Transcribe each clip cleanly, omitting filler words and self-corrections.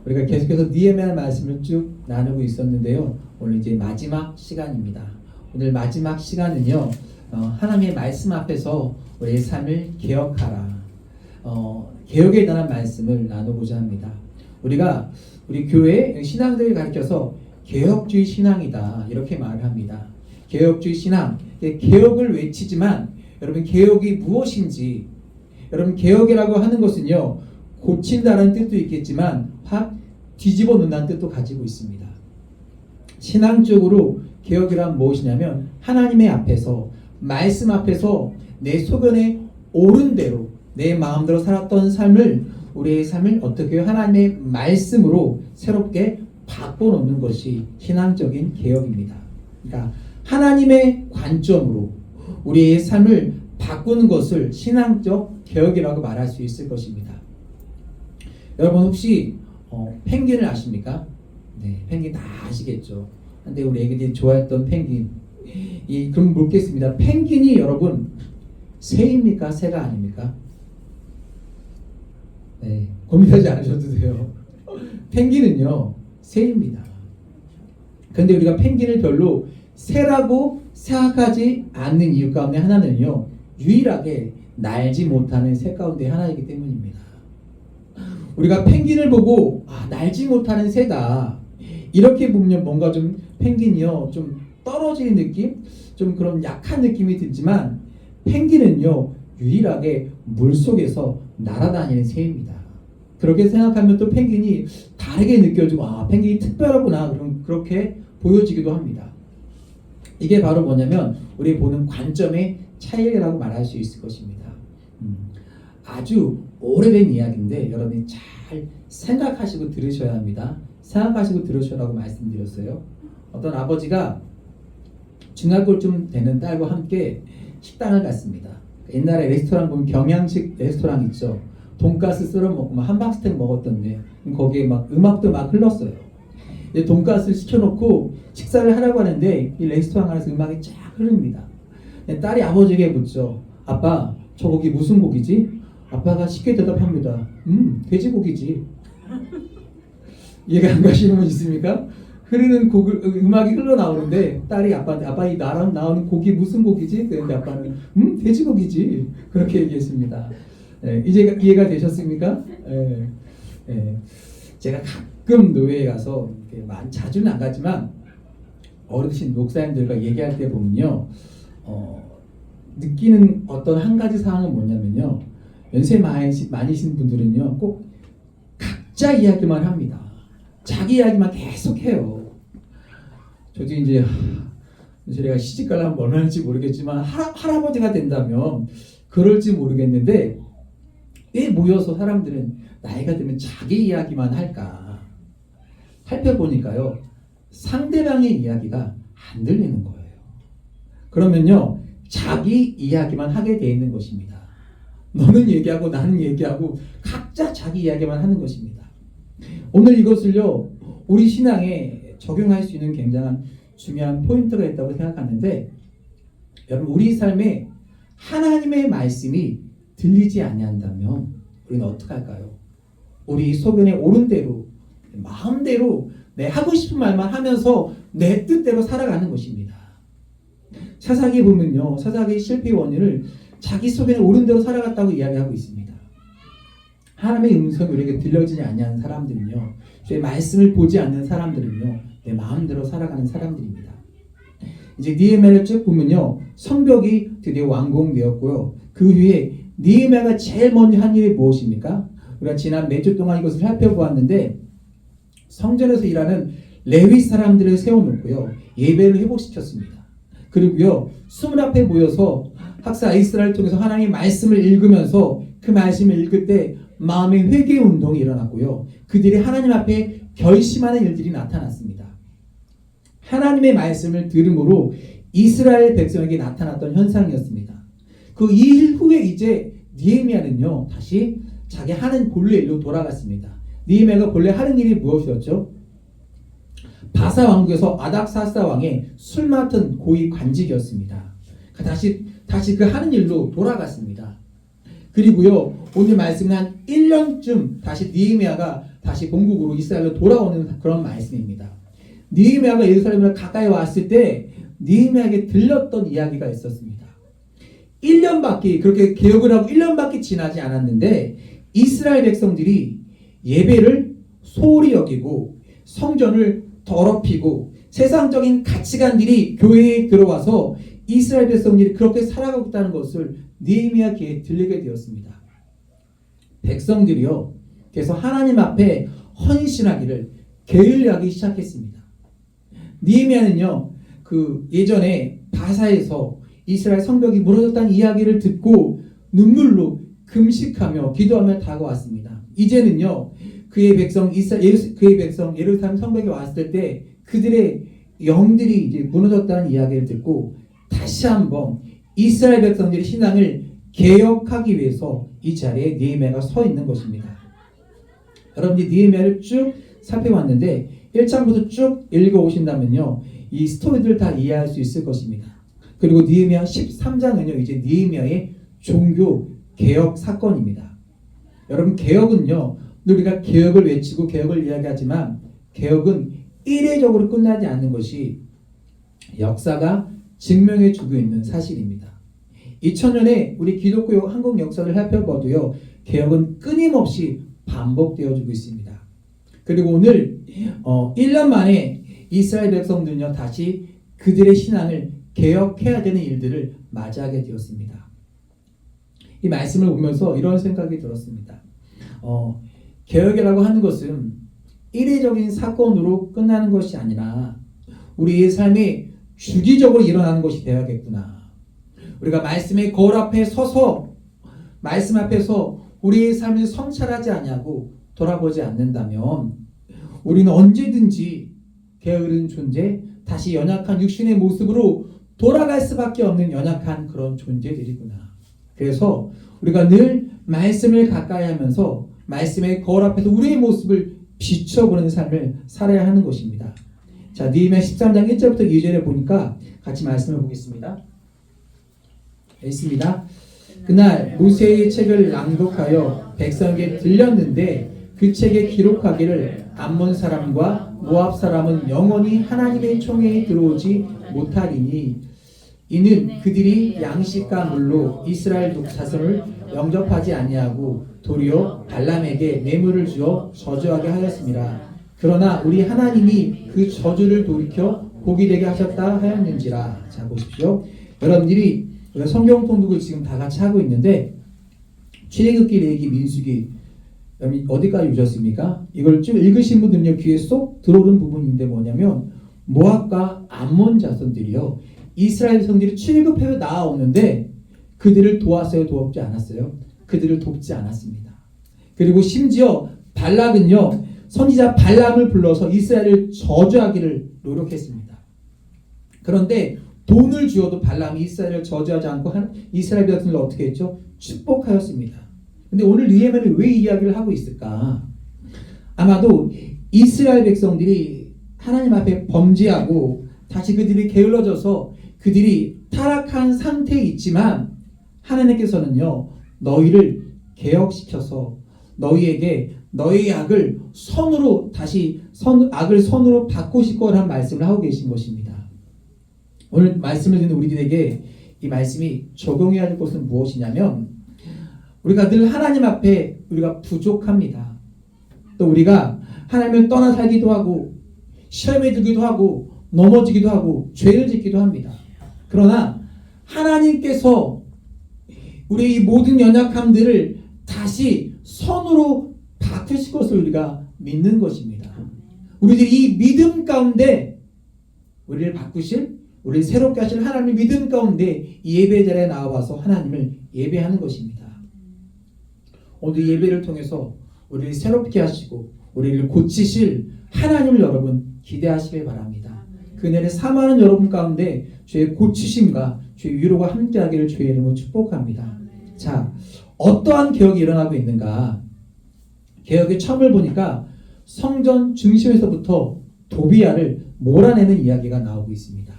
우리가 계속해서 느헤미야 말씀을 쭉 나누고 있었는데요. 오늘 이제 마지막 시간입니다. 오늘 마지막 시간은요, 하나님의 말씀 앞에서 우리의 삶을 개혁하라. 개혁에 관한 말씀을 나누고자 합니다. 우리가 우리 교회 신앙들을 가르쳐서 개혁주의 신앙이다 이렇게 말을 합니다. 개혁주의 신앙, 개혁을 외치지만 여러분 개혁이 무엇인지, 여러분 개혁이라고 하는 것은요 고친다는 뜻도 있겠지만 확 뒤집어 놓는다는 뜻도 가지고 있습니다. 신앙적으로 개혁이란 무엇이냐면 하나님의 앞에서, 말씀 앞에서 내 소견에 옳은 대로 내 마음대로 살았던 삶을, 우리의 삶을 어떻게 하나님의 말씀으로 새롭게 바꿔놓는 것이 신앙적인 개혁입니다. 그러니까 하나님의 관점으로 우리의 삶을 바꾸는 것을 신앙적 개혁이라고 말할 수 있을 것입니다. 여러분 혹시 펭귄을 아십니까? 네, 펭귄 다 아시겠죠. 근데 우리 애기들이 좋아했던 펭귄. 그럼 묻겠습니다. 펭귄이 여러분 새입니까? 새가 아닙니까? 네, 고민하지 않으셔도 돼요. 펭귄은요 새입니다. 근데 우리가 펭귄을 별로 새라고 생각하지 않는 이유 가운데 하나는요, 유일하게 날지 못하는 새 가운데 하나이기 때문입니다. 우리가 펭귄을 보고 날지 못하는 새다 이렇게 보면 뭔가 좀 펭귄이요 좀 떨어지는 느낌, 좀 그런 약한 느낌이 들지만 펭귄은요 유일하게 물속에서 날아다니는 새입니다. 그렇게 생각하면 또 펭귄이 다르게 느껴지고 펭귄이 특별하구나 그렇게 보여지기도 합니다. 이게 바로 뭐냐면 우리 보는 관점의 차이라고 말할 수 있을 것입니다. 아주 오래된 이야기인데 여러분이 잘 생각하시고 들으셔야 합니다. 생각하시고 들으셔라고 말씀드렸어요. 어떤 아버지가 중학교쯤 되는 딸과 함께 식당을 갔습니다. 옛날에 레스토랑 보면 경양식 레스토랑 있죠. 돈가스 썰어 먹고 막 함박스테이크 먹었던데 거기에 막 음악도 막 흘렀어요. 돈가스를 시켜놓고 식사를 하라고 하는데 이 레스토랑 안에서 음악이 쫙 흐릅니다. 딸이 아버지에게 묻죠. 아빠, 저 고기 무슨 고기지? 아빠가 쉽게 대답합니다. 돼지고기지. 이해가 안 가시는 분 있습니까? 흐르는 음악이 흘러나오는데 딸이 아빠한테 아빠 이 나오는 고기 무슨 고기지? 그런데 아빠는 돼지고기지. 그렇게 얘기했습니다. 이제 이해가 되셨습니까? 제가 가끔 노회에 가서 자주는 안 가지만 어르신 목사님들과 얘기할 때 보면요, 느끼는 어떤 한 가지 사항은 뭐냐면요, 연세 많으신 분들은요 꼭 각자 이야기만 합니다. 자기 이야기만 계속해요. 저도 이제 제가 시집가려면 얼마나인지 모르겠지만 할아버지가 된다면 그럴지 모르겠는데 왜 모여서 사람들은 나이가 들면 자기 이야기만 할까? 살펴보니까요 상대방의 이야기가 안 들리는 거예요. 그러면요 자기 이야기만 하게 돼 있는 것입니다. 너는 얘기하고 나는 얘기하고 각자 자기 이야기만 하는 것입니다. 오늘 이것을요 우리 신앙에 적용할 수 있는 굉장한 중요한 포인트가 있다고 생각하는데, 여러분 우리 삶에 하나님의 말씀이 들리지 아니한다면 우리는 어떻게 할까요? 우리 소견에 옳은 대로 마음대로 내 하고 싶은 말만 하면서 내 뜻대로 살아가는 것입니다. 사사기에 보면요, 사사기 실패의 원인을 자기 소견에 옳은 대로 살아갔다고 이야기하고 있습니다. 하나님의 음성이 우리에게 들려지지 아니하는 사람들은요, 주의 말씀을 보지 않는 사람들은요, 내 마음대로 살아가는 사람들입니다. 이제 느헤미야를 쭉 보면요, 성벽이 드디어 완공되었고요. 그 후에 느헤미야가 제일 먼저 한 일이 무엇입니까? 우리가 지난 몇 주 동안 이것을 살펴보았는데, 성전에서 일하는 레위 사람들을 세워놓고요, 예배를 회복시켰습니다. 그리고요, 수문 앞에 모여서 학사 이스라엘을 통해서 하나님의 말씀을 읽으면서 그 말씀을 읽을 때 마음의 회개 운동이 일어났고요, 그들이 하나님 앞에 결심하는 일들이 나타났습니다. 하나님의 말씀을 들음으로 이스라엘 백성에게 나타났던 현상이었습니다. 그 일 후에 이제 느헤미야는요 다시 자기 하는 본래 일로 돌아갔습니다. 느헤미야가 본래 하는 일이 무엇이었죠? 바사 왕국에서 아닥사스다 왕의 술 맡은 고위 관직이었습니다. 다시 그 하는 일로 돌아갔습니다. 그리고요 오늘 말씀은 한 1년쯤 다시 느헤미야가 다시 본국으로 이스라엘로 돌아오는 그런 말씀입니다. 느헤미야가 예루살렘을 가까이 왔을 때 느헤미야에게 들렸던 이야기가 있었습니다. 1년밖에 그렇게 개혁을 하고 1년밖에 지나지 않았는데 이스라엘 백성들이 예배를 소홀히 여기고 성전을 더럽히고 세상적인 가치관들이 교회에 들어와서 이스라엘 백성들이 그렇게 살아가고 있다는 것을 느헤미야 귀에 들리게 되었습니다. 백성들이요, 그래서 하나님 앞에 헌신하기를 게을리하기 시작했습니다. 느헤미야는요, 그 예전에 바사에서 이스라엘 성벽이 무너졌다는 이야기를 듣고 눈물로 금식하며 기도하며 다가왔습니다. 이제는요, 그의 백성 예루살렘 성벽에 왔을 때 그들의 영들이 이제 무너졌다는 이야기를 듣고 다시 한번 이스라엘 백성들의 신앙을 개혁하기 위해서 이 자리에 느헤미야가 서 있는 것입니다. 여러분들이 느헤미야를 쭉 살펴봤는데 1장부터 쭉 읽어오신다면요, 이 스토리들을 다 이해할 수 있을 것입니다. 그리고 느헤미야 13장은요, 이제 느헤미야의 종교 개혁 사건입니다. 여러분, 개혁은요, 우리가 개혁을 외치고 개혁을 이야기하지만 개혁은 이례적으로 끝나지 않는 것이 역사가 증명해 주고 있는 사실입니다. 2000년에 우리 기독교 한국 역사를 살펴봐도요, 개혁은 끊임없이 반복되어지고 있습니다. 그리고 오늘 1년 만에 이스라엘 백성들은요, 다시 그들의 신앙을 개혁해야 되는 일들을 맞이하게 되었습니다. 이 말씀을 보면서 이런 생각이 들었습니다. 개혁이라고 하는 것은 이례적인 사건으로 끝나는 것이 아니라 우리의 삶이 주기적으로 일어나는 것이 되어야겠구나. 우리가 말씀의 거울 앞에 서서 말씀 앞에서 우리의 삶을 성찰하지 않냐고 돌아보지 않는다면 우리는 언제든지 게으른 존재, 다시 연약한 육신의 모습으로 돌아갈 수밖에 없는 연약한 그런 존재들이구나. 그래서 우리가 늘 말씀을 가까이 하면서 말씀의 거울 앞에서 우리의 모습을 비춰보는 삶을 살아야 하는 것입니다. 자, 느헤미야 13장 1절부터 2절에 보니까 같이 말씀을 보겠습니다. 있습니다. 그날 모세의 책을 낭독하여 백성에게 들렸는데 그 책에 기록하기를 암몬 사람과 모압 사람은 영원히 하나님의 총회에 들어오지 못하리니 이는 그들이 양식과 물로 이스라엘 자손을 영접하지 아니하고 도리어 발람에게 뇌물을 주어 저주하게 하였습니다. 그러나 우리 하나님이 그 저주를 돌이켜 복이 되게 하셨다 하였는지라. 자, 보십시오. 여러분들이 성경 통독을 지금 다 같이 하고 있는데 출애굽기, 레위기, 민수기 어디까지 오셨습니까? 이걸 쭉 읽으신 분들은요, 귀에 쏙 들어오는 부분인데 뭐냐면 모압과 암몬 자손들이요, 이스라엘 성들이 출애굽해서 나아오는데 그들을 도왔어요, 돕지 않았어요? 그들을 돕지 않았습니다. 그리고 심지어 발락은요, 선지자 발람을 불러서 이스라엘을 저주하기를 노력했습니다. 그런데 돈을 주어도 발람이 이스라엘을 저주하지 않고 이스라엘 백성을 어떻게 했죠? 축복하였습니다. 근데 오늘 느헤미야는 왜 이야기를 하고 있을까? 아마도 이스라엘 백성들이 하나님 앞에 범죄하고 다시 그들이 게을러져서 그들이 타락한 상태에 있지만 하나님께서는요, 너희를 개혁시켜서 너희에게 너희의 악을 악을 선으로 바꾸실 거라는 말씀을 하고 계신 것입니다. 오늘 말씀을 듣는 우리들에게 이 말씀이 적용해야 할 것은 무엇이냐면 우리가 늘 하나님 앞에 우리가 부족합니다. 또 우리가 하나님을 떠나 살기도 하고 시험에 들기도 하고 넘어지기도 하고 죄를 짓기도 합니다. 그러나 하나님께서 우리의 이 모든 연약함들을 다시 선으로 바꾸실 것을 우리가 믿는 것입니다. 우리들이 이 믿음 가운데 우리를 바꾸실, 우리를 새롭게 하실 하나님의 믿음 가운데 이 예배 자리에 나와서 하나님을 예배하는 것입니다. 오늘 예배를 통해서 우리를 새롭게 하시고 우리를 고치실 하나님을 여러분 기대하시길 바랍니다. 그날에 사모하는 여러분 가운데 주의 고치심과 주의 위로가 함께하기를 주의 이름으로 축복합니다. 자, 어떠한 개혁이 일어나고 있는가? 개혁의 처음을 보니까 성전 중심에서부터 도비야를 몰아내는 이야기가 나오고 있습니다.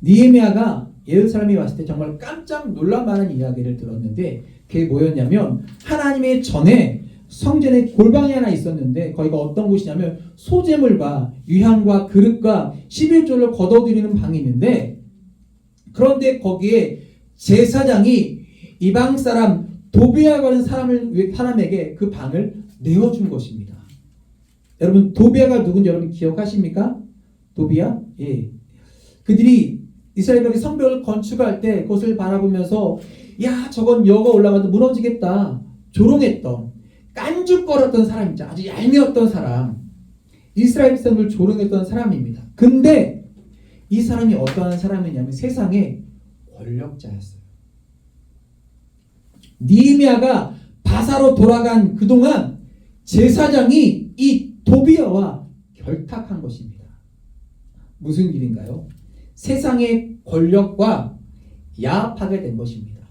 느헤미야가 예루살렘에 왔을 때 정말 깜짝 놀랄 만한 이야기를 들었는데 그게 뭐였냐면 하나님의 전에 성전에 골방이 하나 있었는데 거기가 어떤 곳이냐면 소재물과 유향과 그릇과 11조를 걷어들이는 방이 있는데, 그런데 거기에 제사장이 이방 사람 도비아라고 하는 사람에게 그 방을 내어준 것입니다. 여러분, 도비아가 누군지 여러분 기억하십니까? 도비아? 예. 그들이 이스라엘 성벽을 건축할 때 그것을 바라보면서 야, 저건 여가 올라가도 무너지겠다 조롱했던, 깐죽거렸던 사람이죠. 아주 얄미웠던 사람, 이스라엘 백성을 조롱했던 사람입니다. 근데 이 사람이 어떠한 사람이냐면 세상의 권력자였어요. 느헤미야가 바사로 돌아간 그동안 제사장이 이 도비아와 결탁한 것입니다. 무슨 일인가요? 세상의 권력과 야합하게 된 것입니다.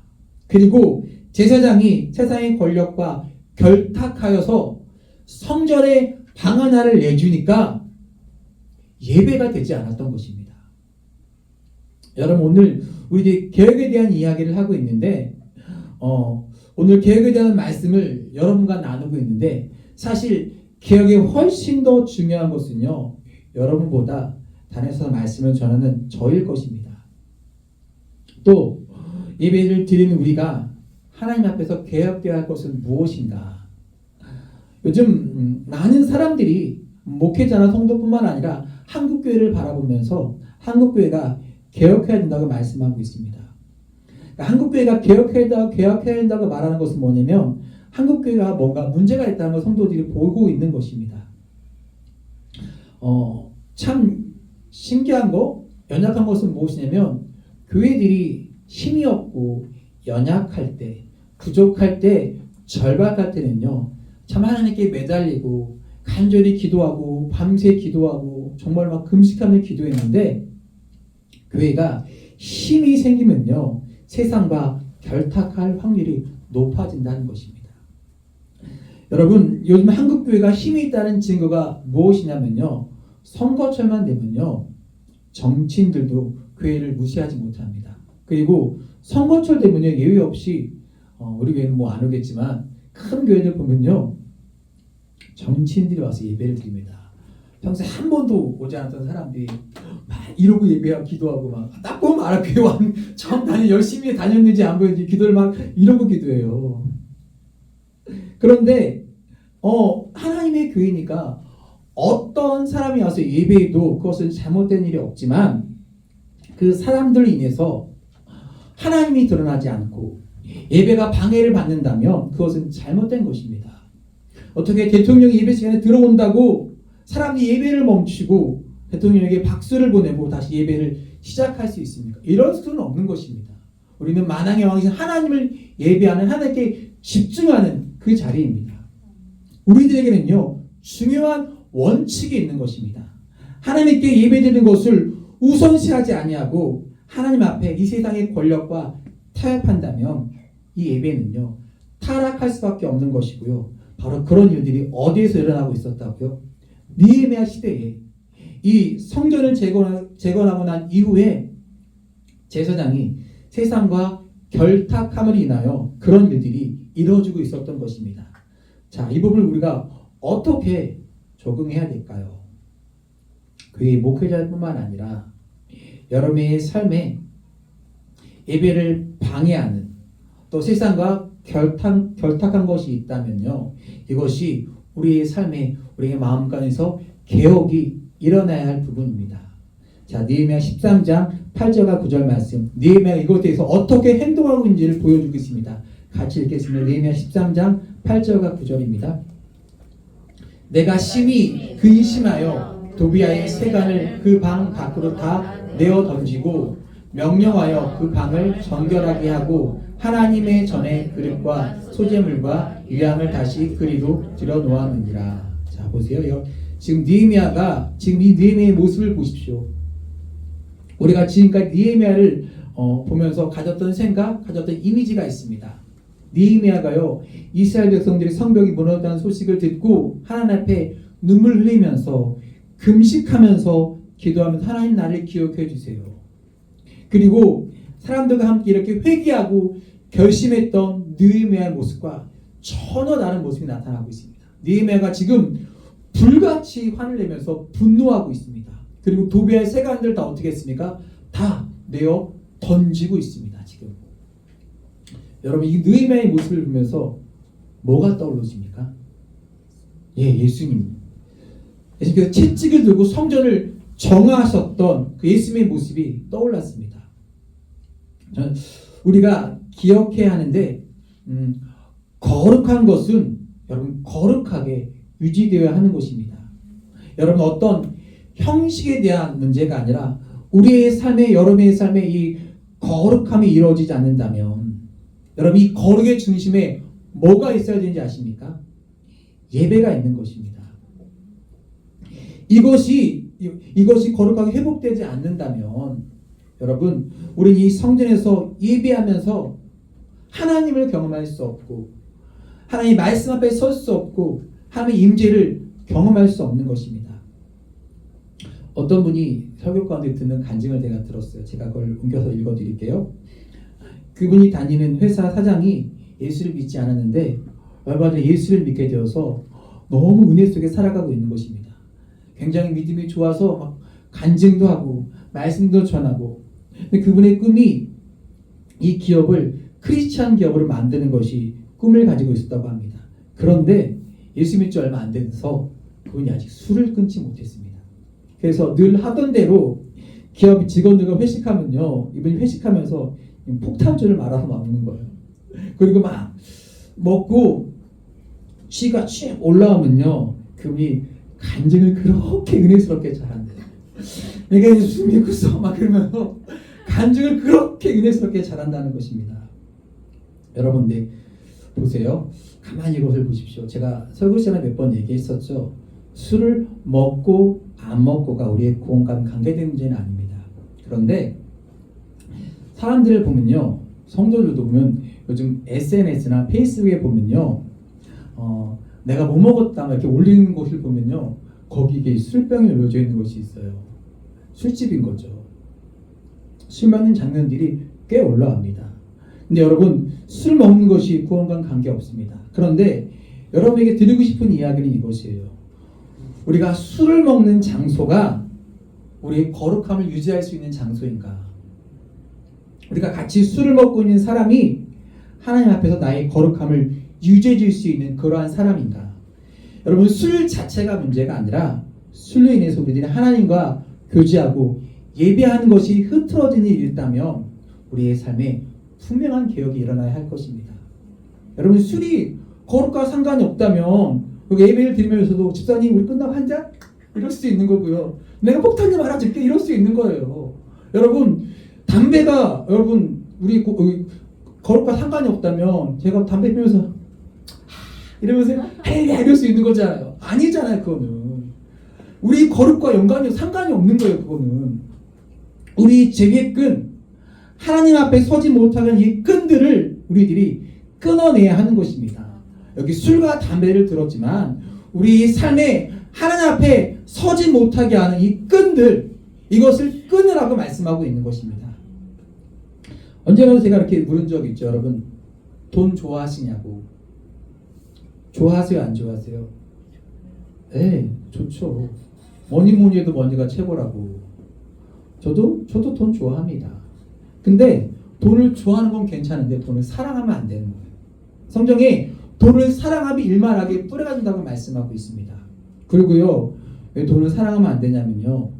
그리고 제사장이 세상의 권력과 결탁하여서 성전에 방 하나를 내주니까 예배가 되지 않았던 것입니다. 여러분, 오늘 우리 개혁에 대한 이야기를 하고 있는데 오늘 개혁에 대한 말씀을 여러분과 나누고 있는데, 사실 개혁에 훨씬 더 중요한 것은요, 여러분보다 단에서 말씀을 전하는 저일 것입니다. 또 예배를 드리는 우리가 하나님 앞에서 개혁되어야 할 것은 무엇인가? 요즘 많은 사람들이 목회자나 성도뿐만 아니라 한국교회를 바라보면서 한국교회가 개혁해야 된다고 말씀하고 있습니다. 그러니까 한국교회가 개혁해야 된다고 말하는 것은 뭐냐면 한국교회가 뭔가 문제가 있다는 걸 성도들이 보고 있는 것입니다. 참 신기한 거, 연약한 것은 무엇이냐면 교회들이 힘이 없고 연약할 때, 부족할 때, 절박할 때는요, 참 하나님께 매달리고 간절히 기도하고 밤새 기도하고 정말 막 금식하며 기도했는데, 교회가 힘이 생기면요 세상과 결탁할 확률이 높아진다는 것입니다. 여러분, 요즘 한국교회가 힘이 있다는 증거가 무엇이냐면요, 선거철만 되면요 정치인들도 교회를 무시하지 못합니다. 그리고 선거철 되면요 예외 없이 우리 교회는 뭐 안 오겠지만 큰 교회들 보면요 정치인들이 와서 예배를 드립니다. 평소에 한 번도 오지 않았던 사람들이 막 이러고 예배하고 기도하고 막 딱 보면 알아, 교회 처음 열심히 다녔는지 안 보였는지 기도를 막 이러고 기도해요. 그런데 하나님의 교회니까 어떤 사람이 와서 예배해도 그것은 잘못된 일이 없지만 그 사람들로 인해서 하나님이 드러나지 않고 예배가 방해를 받는다면 그것은 잘못된 것입니다. 어떻게 대통령이 예배 시간에 들어온다고 사람들이 예배를 멈추고 대통령에게 박수를 보내고 다시 예배를 시작할 수 있습니까? 이럴 수는 없는 것입니다. 우리는 만왕의 왕이신 하나님을 예배하는, 하나님께 집중하는 그 자리입니다. 우리들에게는요 중요한 원칙이 있는 것입니다. 하나님께 예배드리는 것을 우선시하지 아니하고 하나님 앞에 이 세상의 권력과 타협한다면 이 예배는요 타락할 수밖에 없는 것이고요. 바로 그런 일들이 어디에서 일어나고 있었다고요? 느헤미야 시대에 이 성전을 재건하고 난 이후에 제사장이 세상과 결탁함을 인하여 그런 일들이 이루어지고 있었던 것입니다. 자, 이 부분을 우리가 어떻게 적응해야 될까요? 교회 목회자뿐만 아니라 여러분의 삶에 예배를 방해하는 또 세상과 결탁한 것이 있다면요, 이것이 우리의 삶에, 우리의 마음간에서 개혁이 일어나야 할 부분입니다. 자, 느헤미야 13장 8절과 9절 말씀, 느헤미야가 이것에 대해서 어떻게 행동하고 있는지를 보여주겠습니다. 같이 읽겠습니다. 느헤미야 13장 8절과 9절입니다. 내가 심히 근심하여 도비아의 세간을 그 방 밖으로 다 내어 던지고 명령하여 그 방을 정결하게 하고 하나님의 전에 그릇과 소재물과 유향을 다시 그리로 들여 놓았느니라. 자, 보세요. 지금 느헤미야가 지금 이 느헤미야의 모습을 보십시오. 우리가 지금까지 느헤미야를 보면서 가졌던 생각, 가졌던 이미지가 있습니다. 느헤미야가요 이스라엘 백성들이 성벽이 무너졌다는 소식을 듣고 하나님 앞에 눈물 흘리면서 금식하면서 기도하면서 하나님 나를 기억해 주세요. 그리고 사람들과 함께 이렇게 회개하고 결심했던 느헤미야의 모습과 전혀 다른 모습이 나타나고 있습니다. 느헤미야가 지금 불같이 화를 내면서 분노하고 있습니다. 그리고 도비아의 세관들 다 어떻게 했습니까? 다 내어 던지고 있습니다. 지금 여러분 이 느헤미야의 모습을 보면서 뭐가 떠오르십니까? 예수님. 예수님께서 채찍을 들고 성전을 정하셨던 그 예수님의 모습이 떠올랐습니다. 우리가 기억해야 하는데 거룩한 것은 여러분 거룩하게 유지되어야 하는 것입니다. 여러분 어떤 형식에 대한 문제가 아니라 우리의 삶에 여러분의 삶에 이 거룩함이 이루어지지 않는다면 여러분 이 거룩의 중심에 뭐가 있어야 되는지 아십니까? 예배가 있는 것입니다. 이것이 거룩하게 회복되지 않는다면 여러분 우리는 이 성전에서 예배하면서 하나님을 경험할 수 없고 하나님 말씀 앞에 설 수 없고 하나님의 임재를 경험할 수 없는 것입니다. 어떤 분이 설교 가운데 듣는 간증을 제가 들었어요. 제가 그걸 옮겨서 읽어드릴게요. 그분이 다니는 회사 사장이 예수를 믿지 않았는데 얼마 전에 예수를 믿게 되어서 너무 은혜 속에 살아가고 있는 것입니다. 굉장히 믿음이 좋아서 막 간증도 하고 말씀도 전하고 근데 그분의 꿈이 이 기업을 크리스찬 기업으로 만드는 것이 꿈을 가지고 있었다고 합니다. 그런데 예수 믿지 얼마 안 돼서 그분이 아직 술을 끊지 못했습니다. 그래서 늘 하던 대로 기업 직원들과 회식하면요 이분이 회식하면서 폭탄주를 말아서 먹는 거예요. 그리고 막 먹고 취가 쭉 올라오면요 그분이 간증을 그렇게 은혜스럽게 잘한대요. 내가 예수 믿고서 막 그러면서 간증을 그렇게 은혜스럽게 잘한다는 것입니다. 여러분 네 보세요. 가만히 이것을 보십시오. 제가 설교 시간에 몇 번 얘기했었죠. 술을 먹고 안 먹고가 우리의 구원과는 관계된 문제는 아닙니다. 그런데 사람들을 보면요 성도들도 보면 요즘 SNS나 페이스북에 보면요 내가 뭐 먹었다 이렇게 올리는 것을 보면요 거기에 술병이 올려져 있는 것이 있어요. 술집인 거죠. 술 먹는 장면들이 꽤 올라옵니다. 근데 여러분 술 먹는 것이 구원과는 관계없습니다. 그런데 여러분에게 드리고 싶은 이야기는 이것이에요. 우리가 술을 먹는 장소가 우리의 거룩함을 유지할 수 있는 장소인가? 우리가 같이 술을 먹고 있는 사람이 하나님 앞에서 나의 거룩함을 유지해 줄 수 있는 그러한 사람인가? 여러분 술 자체가 문제가 아니라 술로 인해서 우리들이 하나님과 교제하고 예배하는 것이 흐트러지는 일이 있다면 우리의 삶에 분명한 개혁이 일어나야 할 것입니다. 여러분 술이 거룩과 상관이 없다면 여기 예배를 드리면서도 집사님 우리 끝나고 한 잔? 이럴 수 있는 거고요. 내가 폭탄이 말아줄게 이럴 수 있는 거예요. 여러분 담배가 여러분 우리 거룩과 상관이 없다면 제가 담배 피우면서 이러면서 이럴 수 있는 거잖아요. 아니잖아요. 그거는 우리 거룩과 연관이 상관이 없는 거예요. 그거는 우리 죄의 끈 하나님 앞에 서지 못하는 이 끈들을 우리들이 끊어내야 하는 것입니다. 여기 술과 담배를 들었지만 우리 삶에 하나님 앞에 서지 못하게 하는 이 끈들 이것을 끊으라고 말씀하고 있는 것입니다. 언젠가 제가 이렇게 물은 적이 있죠. 여러분 돈 좋아하시냐고. 좋아하세요? 안 좋아하세요? 네 좋죠. 뭐니 해도 머니가 최고라고. 저도 돈 좋아합니다. 근데 돈을 좋아하는 건 괜찮은데 돈을 사랑하면 안 되는 거예요. 성경에 돈을 사랑하면 일만하게 뿌려간다고 말씀하고 있습니다. 그리고요 왜 돈을 사랑하면 안 되냐면요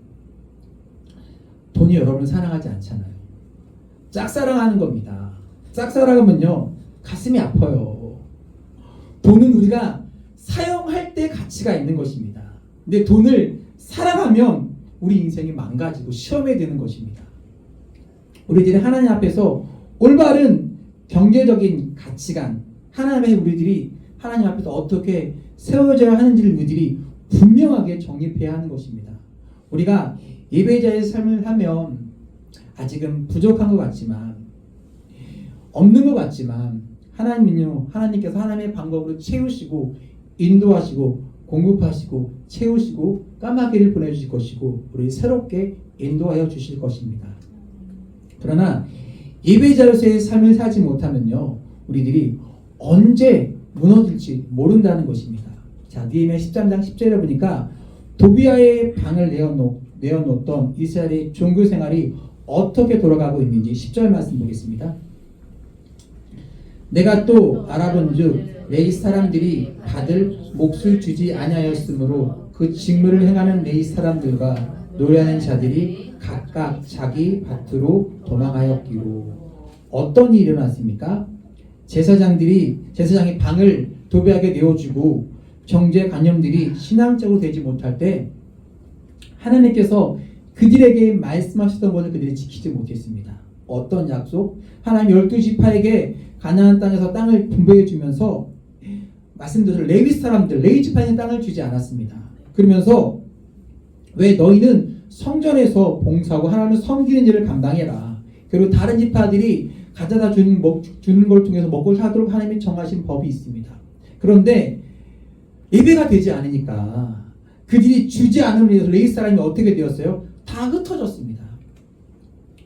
돈이 여러분을 사랑하지 않잖아요. 짝사랑하는 겁니다. 짝사랑하면요 가슴이 아파요. 돈은 우리가 사용할 때 가치가 있는 것입니다. 근데 돈을 사랑하면 우리 인생이 망가지고 시험에 드는 것입니다. 우리들이 하나님 앞에서 올바른 경제적인 가치관 하나님의 우리들이 하나님 앞에서 어떻게 세워져야 하는지를 우리들이 분명하게 정립해야 하는 것입니다. 우리가 예배자의 삶을 하면 아직은 부족한 것 같지만 없는 것 같지만 하나님은요 하나님께서 하나님의 방법으로 채우시고 인도하시고 공급하시고 채우시고 까마귀를 보내주실 것이고 우리 새롭게 인도하여 주실 것입니다. 그러나 예배자로서의 삶을 살지 못하면요 우리들이 언제 무너질지 모른다는 것입니다. 자, 느헤미야 13장 10절에 보니까 도비아의 방을 내어놓던 이스라엘의 종교 생활이 어떻게 돌아가고 있는지 10절 말씀 보겠습니다. 내가 또 알아본즉 레위 사람들이 받을 몫을 주지 아니하였으므로 그 직무를 행하는 레위 사람들과 노래하는 자들이 각각 자기 밭으로 도망하였기로. 어떤 일이 일어났습니까? 제사장이 방을 도비에게 내어주고 정죄 관념들이 신앙적으로 되지 못할 때 하나님께서 그들에게 말씀하셨던 것을 그들이 지키지 못했습니다. 어떤 약속? 하나님 12지파에게 가나안 땅에서 땅을 분배해 주면서 말씀드린 레위 사람들, 레위 지파에게 땅을 주지 않았습니다. 그러면서 왜 너희는 성전에서 봉사하고 하나님을 섬기는 일을 감당해라. 그리고 다른 지파들이 가져다 주는 걸 통해서 먹고 살도록 하나님이 정하신 법이 있습니다. 그런데 예배가 되지 않으니까 그들이 주지 않음으로 인해서 레위 사람이 어떻게 되었어요? 다 흩어졌습니다.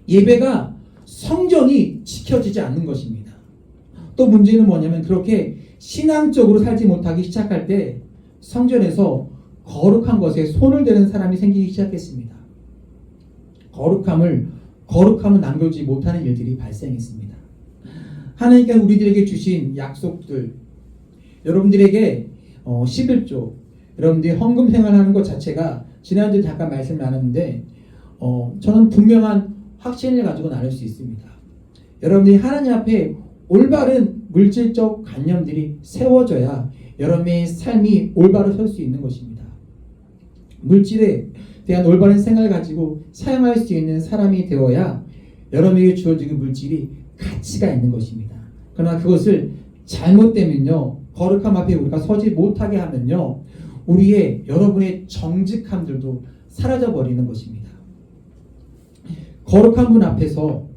예배가 성전이 지켜지지 않는 것입니다. 또 문제는 뭐냐면 그렇게 신앙적으로 살지 못하기 시작할 때 성전에서 거룩한 것에 손을 대는 사람이 생기기 시작했습니다. 거룩함을 남겨주지 못하는 일들이 발생했습니다. 하나님께서 우리들에게 주신 약속들, 여러분들에게 11조, 여러분들이 헌금 생활하는 것 자체가 지난주에 잠깐 말씀 나눴는데 저는 분명한 확신을 가지고 나눌 수 있습니다. 여러분들이 하나님 앞에 올바른 물질적 관념들이 세워져야 여러분의 삶이 올바로 설 수 있는 것입니다. 물질에 대한 올바른 생각을 가지고 사용할 수 있는 사람이 되어야 여러분에게 주어지는 물질이 가치가 있는 것입니다. 그러나 그것을 잘못되면요, 거룩함 앞에 우리가 서지 못하게 하면요, 여러분의 정직함들도 사라져 버리는 것입니다. 거룩한 분 앞에서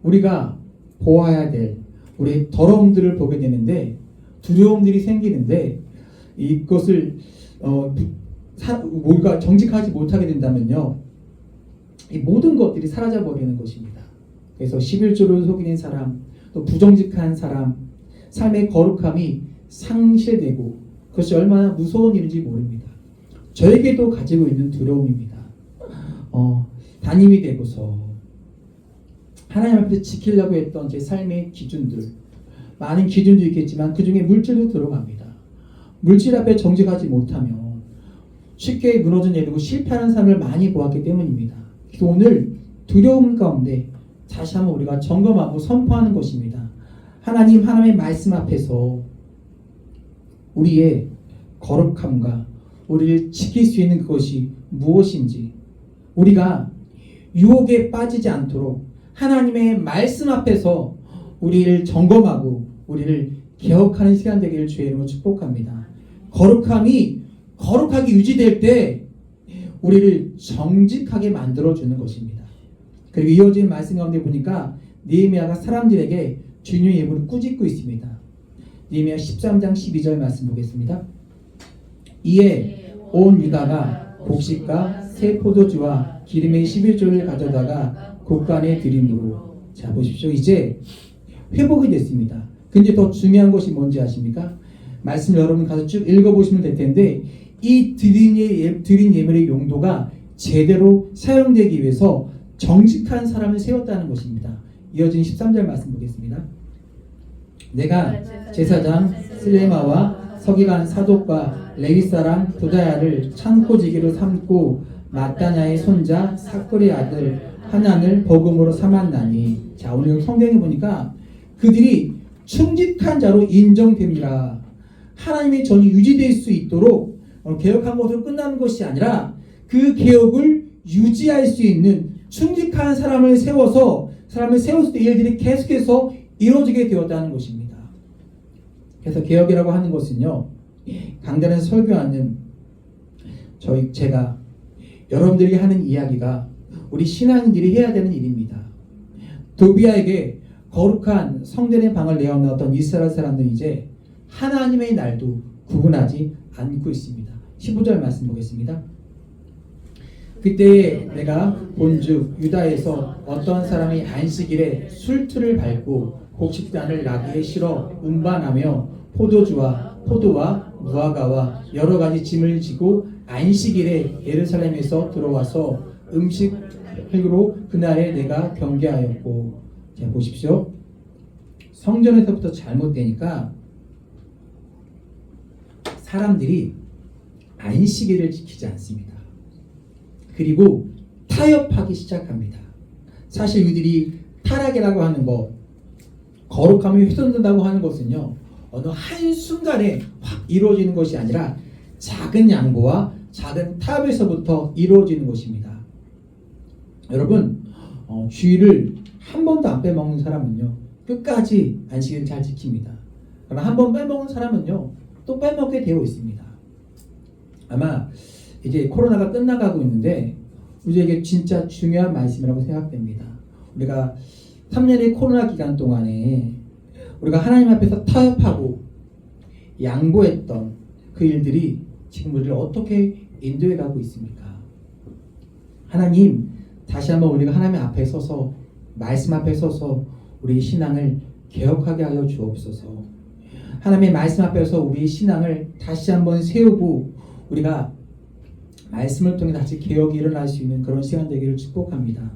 우리가 보아야 될 우리의 더러움들을 보게 되는데 두려움들이 생기는데 이것을 우리가 정직하지 못하게 된다면요, 이 모든 것들이 사라져 버리는 것입니다. 그래서 11조를 속이는 사람, 또 부정직한 사람, 삶의 거룩함이 상실되고 그것이 얼마나 무서운 일인지 모릅니다. 저에게도 가지고 있는 두려움입니다. 담임이 되고서 하나님 앞에서 지키려고 했던 제 삶의 기준들, 많은 기준도 있겠지만 그 중에 물질도 들어갑니다. 물질 앞에 정직하지 못하면 쉽게 무너져 내리고 실패하는 삶을 많이 보았기 때문입니다. 그래서 오늘 두려움 가운데 다시 한번 우리가 점검하고 선포하는 것입니다. 하나님의 말씀 앞에서 우리의 거룩함과 우리를 지킬 수 있는 그것이 무엇인지, 우리가 유혹에 빠지지 않도록 하나님의 말씀 앞에서 우리를 점검하고 우리를 개혁하는 시간 되기를 주의 이름으로 축복합니다. 거룩하게 유지될 때 우리를 정직하게 만들어주는 것입니다. 그리고 이어지는 말씀 가운데 보니까 느헤미야가 사람들에게 주님의 예물을 꾸짖고 있습니다. 느헤미야 13장 12절 말씀 보겠습니다. 이에 온 유다가 곡식과 새 포도주와 기름의 11조를 가져다가 곡간에 드림으로. 자, 보십시오. 이제 회복이 됐습니다. 근데 더 중요한 것이 뭔지 아십니까? 말씀 여러분 가서 쭉 읽어보시면 될 텐데 이 드린 예물의 용도가 제대로 사용되기 위해서 정직한 사람을 세웠다는 것입니다. 이어진 13절 말씀 보겠습니다. 내가 제사장 슬레마와 서기관 사독과 레위 사람 도다야를 창고지기로 삼고 마따냐의 손자 사끌의 아들 하난을 복음으로 삼았나니. 자, 오늘 성경에 보니까 그들이 충직한 자로 인정됩니다. 하나님의 전이 유지될 수 있도록 개혁한 것으로 끝나는 것이 아니라 그 개혁을 유지할 수 있는 충직한 사람을 세웠을 때 일들이 계속해서 이루어지게 되었다는 것입니다. 그래서 개혁이라고 하는 것은요, 강단에서 설교하는 제가 여러분들이 하는 이야기가 우리 신앙인들이 해야 되는 일입니다. 도비아에게 거룩한 성전의 방을 내어놓았던 이스라엘 사람들은 이제 하나님의 날도 구분하지 않고 있습니다. 15절 말씀 보겠습니다. 그때 내가 본즉 유다에서 어떤 사람이 안식일에 술틀을 밟고 곡식단을 나귀에 실어 운반하며 포도와 무화과와 여러 가지 짐을 지고 안식일에 예루살렘에서 들어와서 음식으로 그날에 내가 경계하였고. 자, 보십시오. 성전에서부터 잘못되니까 사람들이 안식일을 지키지 않습니다. 그리고 타협하기 시작합니다. 사실 이들이 타락이라고 하는 것, 거룩함이 훼손된다고 하는 것은요, 어느 한순간에 확 이루어지는 것이 아니라 작은 양보와 작은 타협에서부터 이루어지는 것입니다. 여러분, 주일을 한 번도 안 빼먹는 사람은요, 끝까지 안식일을 잘 지킵니다. 그러나 한 번 빼먹는 사람은요, 또 빼먹게 되어 있습니다. 아마 이제 코로나가 끝나가고 있는데 우리에게 진짜 중요한 말씀이라고 생각됩니다. 우리가 3년의 코로나 기간 동안에 우리가 하나님 앞에서 타협하고 양보했던 그 일들이 지금 우리를 어떻게 인도해 가고 있습니까? 하나님, 다시 한번 우리가 하나님 앞에 서서 말씀 앞에 서서 우리의 신앙을 개혁하게 하여 주옵소서. 하나님의 말씀 앞에서 우리의 신앙을 다시 한번 세우고 우리가 말씀을 통해 다시 개혁이 일어날 수 있는 그런 시간 되기를 축복합니다.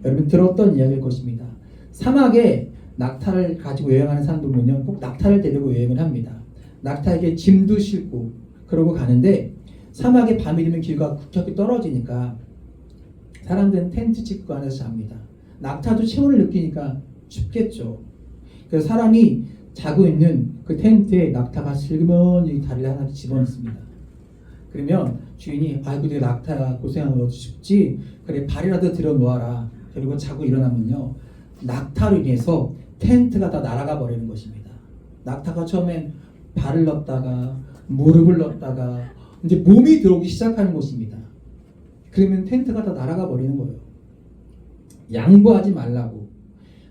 여러분 들었던 이야기일 것입니다. 사막에 낙타를 가지고 여행하는 사람들 보면 꼭 낙타를 데리고 여행을 합니다. 낙타에게 짐도 싣고 그러고 가는데 사막에 밤이 되면 길과 국적이 떨어지니까 사람들은 텐트 치고 그 안에서 잡니다. 낙타도 체온을 느끼니까 춥겠죠. 그래서 사람이 자고 있는 그 텐트에 낙타가 슬그머니 다리를 하나 집어넣습니다. 그러면 주인이 아이고 내 낙타야 고생한 거 춥지? 그래 발이라도 들여 놓아라. 그리고 자고 일어나면요 낙타로 인해서 텐트가 다 날아가 버리는 것입니다. 낙타가 처음엔 발을 넣었다가 무릎을 넣었다가 이제 몸이 들어오기 시작하는 것입니다. 그러면 텐트가 다 날아가 버리는 거예요. 양보하지 말라고.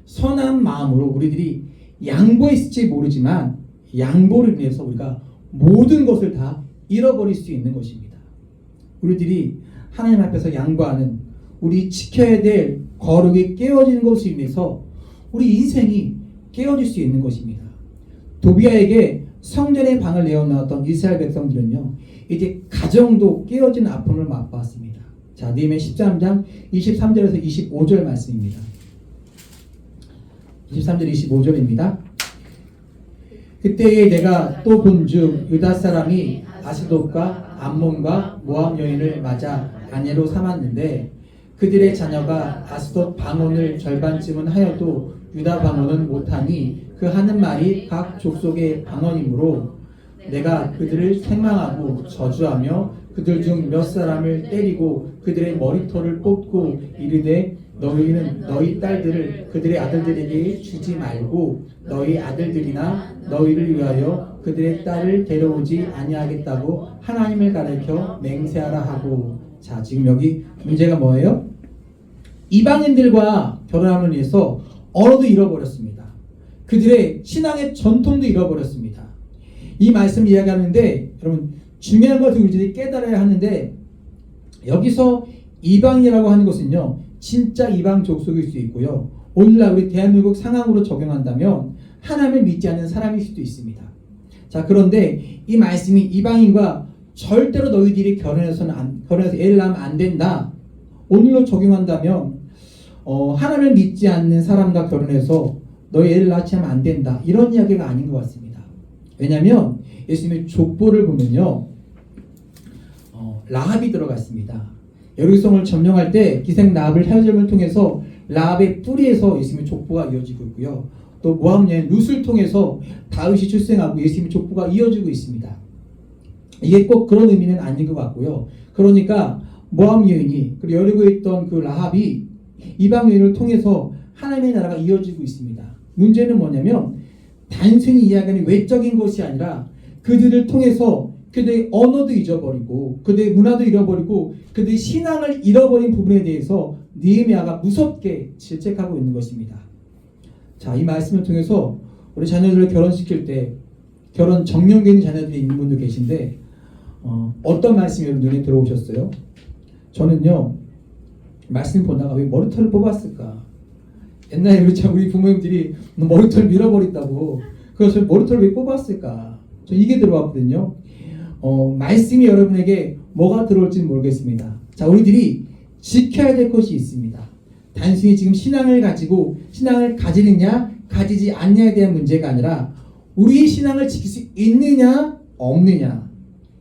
선한 마음으로 우리들이 양보했을지 모르지만 양보를 인해서 우리가 모든 것을 다 잃어버릴 수 있는 것입니다. 우리들이 하나님 앞에서 양보하는 우리 지켜야 될 거룩이 깨어지는 것으로 인해서 우리 인생이 깨어질 수 있는 것입니다. 도비아에게 성전의 방을 내어놓았던 이스라엘 백성들은요 이제 가정도 깨어지는 아픔을 맛보았습니다. 자, 느헤미야 13장 23절에서 25절 말씀입니다. 23절 25절입니다. 그때에 내가 또 본즉 유다 사람이 아스돗과 암몬과 모압 여인을 맞아 아내로 삼았는데 그들의 자녀가 아스돗 방언을 절반쯤은 하여도 유다 방언은 못하니 그 하는 말이 각 족속의 방언이므로 내가 그들을 책망하고 저주하며 그들 중 몇 사람을 때리고 그들의 머리털을 뽑고 이르되 너희는 너희 딸들을 그들의 아들들에게 주지 말고 너희 아들들이나 너희를 위하여 그들의 딸을 데려오지 아니하겠다고 하나님을 가르쳐 맹세하라 하고. 자, 지금 여기 문제가 뭐예요? 이방인들과 결혼함을 위해서 언어도 잃어버렸습니다. 그들의 신앙의 전통도 잃어버렸습니다. 이 말씀 이야기하는데 여러분 중요한 것을 우리들이 깨달아야 하는데 여기서 이방이라고 하는 것은요 진짜 이방 족속일 수 있고요 오늘날 우리 대한민국 상황으로 적용한다면 하나님을 믿지 않는 사람일 수도 있습니다. 자, 그런데 이 말씀이 이방인과 절대로 너희들이 결혼해서 애를 낳으면 안 된다. 오늘로 적용한다면 하나님을 믿지 않는 사람과 결혼해서 너희 애를 낳지 하면 안 된다. 이런 이야기가 아닌 것 같습니다. 왜냐하면 예수님의 족보를 보면요 라합이 들어가 있습니다. 여리고성을 점령할 때 기생 라합을 사절을 통해서 라합의 뿌리에서 예수님의 족보가 이어지고 있고요. 또 모압 여인 룻을 통해서 다윗이 출생하고 예수님의 족보가 이어지고 있습니다. 이게 꼭 그런 의미는 아닌 것 같고요. 그러니까 모압 여인이 그리고 여리고에 있던 그 라합이 이방 여인을 통해서 하나님의 나라가 이어지고 있습니다. 문제는 뭐냐면 단순히 이야기하는 외적인 것이 아니라 그들을 통해서 그들의 언어도 잊어버리고 그들의 문화도 잃어버리고 그들의 신앙을 잃어버린 부분에 대해서 느헤미야가 무섭게 질책하고 있는 것입니다. 자, 이 말씀을 통해서 우리 자녀들을 결혼시킬 때 결혼 정령계 있는 자녀들이 있는 분도 계신데 어떤 말씀이 여러분 눈에 들어오셨어요? 저는요 말씀 보다가 왜 머리털을 뽑았을까 옛날에 그렇죠. 우리 부모님들이 너 머리털 밀어버린다고. 그래서 머리털 왜 뽑았을까? 저 이게 들어왔거든요. 말씀이 여러분에게 뭐가 들어올지는 모르겠습니다. 자, 우리들이 지켜야 될 것이 있습니다. 단순히 지금 신앙을 가지고 신앙을 가지느냐 가지지 않냐에 대한 문제가 아니라 우리의 신앙을 지킬 수 있느냐 없느냐,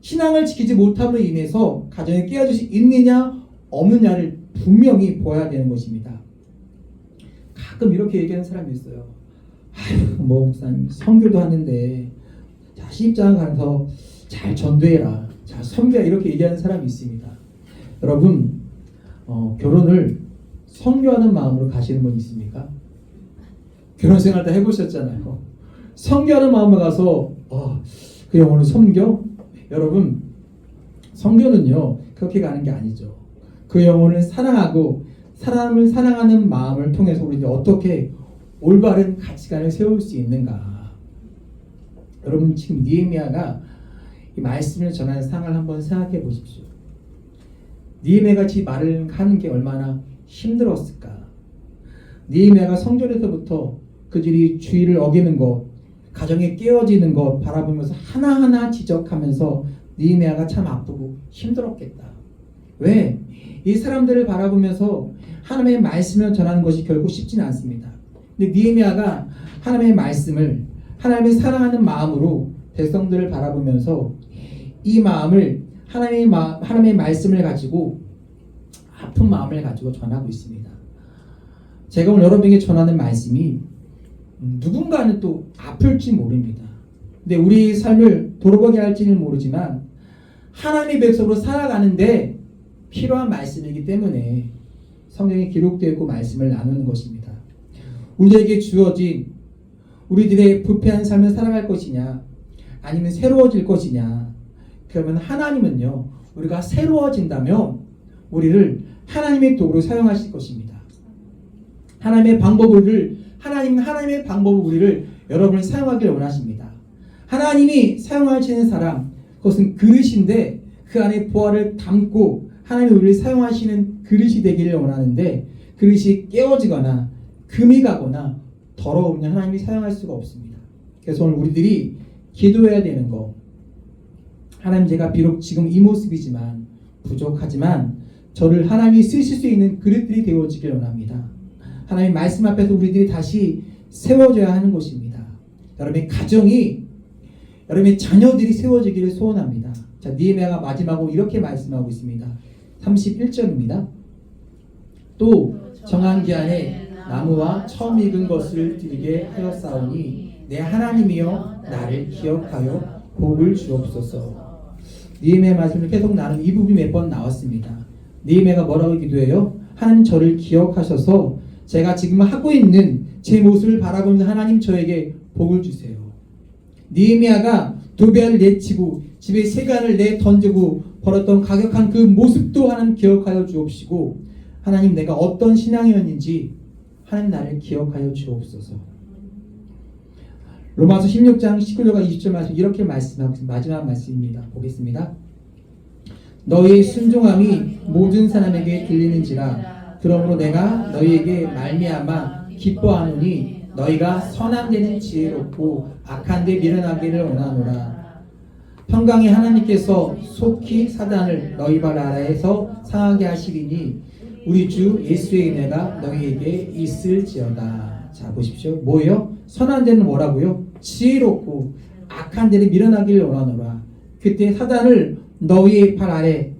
신앙을 지키지 못함으로 인해서 가정에 깨어질 수 있느냐 없느냐를 분명히 보아야 되는 것입니다. 가끔 이렇게 얘기하는 사람이 있어요. 아유, 뭐 목사님 선교도 하는데 자, 시집장 가서 잘 전도해라, 잘 섬겨라, 이렇게 얘기하는 사람이 있습니다. 여러분, 결혼을 선교하는 마음으로 가시는 분 있습니까? 결혼 생활 다 해보셨잖아요. 선교하는 마음으로 가서 그 영혼을 섬겨? 여러분, 선교는요 그렇게 가는 게 아니죠. 그 영혼을 사랑하고 사람을 사랑하는 마음을 통해서 우리 어떻게 올바른 가치관을 세울 수 있는가. 여러분, 지금 느헤미야가 이 말씀을 전하는 상황을 한번 생각해 보십시오. 느헤미야가 이 말을 하는 게 얼마나 힘들었을까. 느헤미야가 성전에서부터 그들이 주의를 어기는 것, 가정에 깨어지는 것 바라보면서 하나하나 지적하면서 느헤미야가 참 아프고 힘들었겠다. 왜? 이 사람들을 바라보면서 하나님의 말씀을 전하는 것이 결코 쉽지는 않습니다. 근데 느헤미야가 하나님의 말씀을, 하나님을 사랑하는 마음으로 백성들을 바라보면서 이 마음을 하나님의 말씀을 가지고 아픈 마음을 가지고 전하고 있습니다. 제가 오늘 여러분에게 전하는 말씀이 누군가는 또 아플지 모릅니다. 근데 우리 삶을 돌아보게 할지는 모르지만 하나님의 백성으로 살아가는데 필요한 말씀이기 때문에 성경에 기록되어 있고 말씀을 나누는 것입니다. 우리에게 주어진 우리들의 부패한 삶을 살아갈 것이냐 아니면 새로워질 것이냐, 그러면 하나님은요 우리가 새로워진다면 우리를 하나님의 도구로 사용하실 것입니다. 하나님의 방법을 하나님의 방법으로 우리를 여러분을 사용하기를 원하십니다. 하나님이 사용하시는 사람, 그것은 그릇인데 그 안에 보화를 담고 하나님이 우리를 사용하시는 그릇이 되기를 원하는데 그릇이 깨어지거나 금이 가거나 더러우면 하나님이 사용할 수가 없습니다. 그래서 오늘 우리들이 기도해야 되는 거, 하나님, 제가 비록 지금 이 모습이지만 부족하지만 저를 하나님이 쓰실 수 있는 그릇들이 되어지길 원합니다. 하나님 말씀 앞에서 우리들이 다시 세워져야 하는 것입니다. 여러분의 가정이, 여러분의 자녀들이 세워지기를 소원합니다. 자, 느헤미야가 마지막으로 이렇게 말씀하고 있습니다. 31절입니다. 또 정한 기한에 나무와 처음 익은 것을 드리게 하였사오니 내 하나님이여 나를 기억하여 복을 주옵소서. 느헤미야의 말씀을 계속 나눈 이 부분이 몇 번 나왔습니다. 느헤미야가 뭐라고 기도해요? 하나님, 저를 기억하셔서 제가 지금 하고 있는 제 모습을 바라보면서 하나님, 저에게 복을 주세요. 느헤미야가 도배를 내치고 집에 세간을 내던지고 벌었던 가격한 그 모습도 하나님 기억하여 주옵시고, 하나님, 내가 어떤 신앙이었는지 하나님 나를 기억하여 주옵소서. 로마서 16장 19절과 20절 말씀 이렇게 말씀하고 마지막 말씀입니다. 보겠습니다. 너희의 순종함이 모든 사람에게 들리는지라. 그러므로 내가 너희에게 말미암아 기뻐하노니 너희가 선한 데는 지혜롭고 악한 데 미련하기를 원하노라. 평강의 하나님께서 속히 사단을 너희 발 아래에서 상하게 하시리니 우리 주 예수의 은혜가 너희에게 있을지어다. 자, 보십시오. 뭐예요? 선한 데는 뭐라고요? 지혜롭고 악한 데는 미련하기를 원하노라. 그때 사단을 너희의 발 아래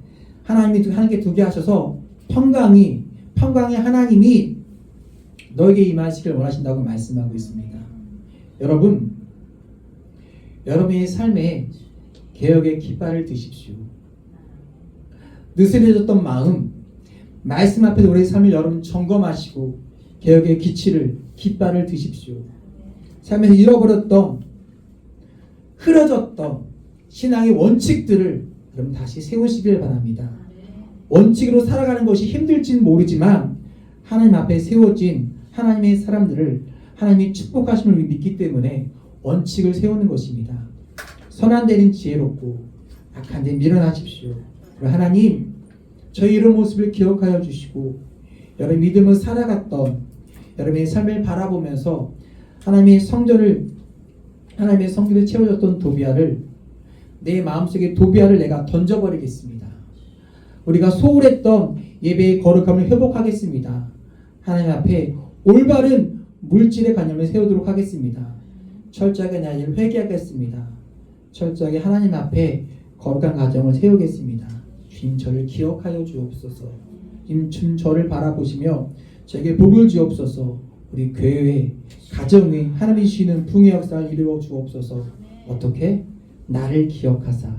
하나님이 하나님께 두게 하셔서 평강의 하나님이 너에게 임하시길 원하신다고 말씀하고 있습니다. 여러분, 여러분의 삶에 개혁의 깃발을 드십시오. 느슨해졌던 마음, 말씀 앞에서 우리의 삶을 여러분 점검하시고 개혁의 깃발을 드십시오. 삶에서 잃어버렸던, 흐려졌던 신앙의 원칙들을 여러분 다시 세우시길 바랍니다. 원칙으로 살아가는 것이 힘들지는 모르지만 하나님 앞에 세워진 하나님의 사람들을 하나님이 축복하심을 믿기 때문에 원칙을 세우는 것입니다. 선한 데는 지혜롭고 악한 데는 미련하십시오. 하나님, 저희 이런 모습을 기억하여 주시고 여러분 믿음을 살아갔던 여러분의 삶을 바라보면서 하나님의 성전을 채워줬던 도비아를 내 마음속에 도비아를 내가 던져버리겠습니다. 우리가 소홀했던 예배의 거룩함을 회복하겠습니다. 하나님 앞에 올바른 물질의 관념을 세우도록 하겠습니다. 철저하게 내 아이를 회개하겠습니다. 철저하게 하나님 앞에 거룩한 가정을 세우겠습니다. 주님 저를 기억하여 주옵소서. 주님 저를 바라보시며 저에게 복을 주옵소서. 우리 교회 가정에 하나님이 주시는 풍의 역사를 이루어 주옵소서. 어떻게? 나를 기억하사.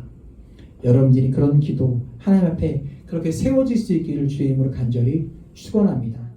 여러분들이 그런 기도 하나님 앞에 그렇게 세워질 수 있기를 주의 이름으로 간절히 축원합니다.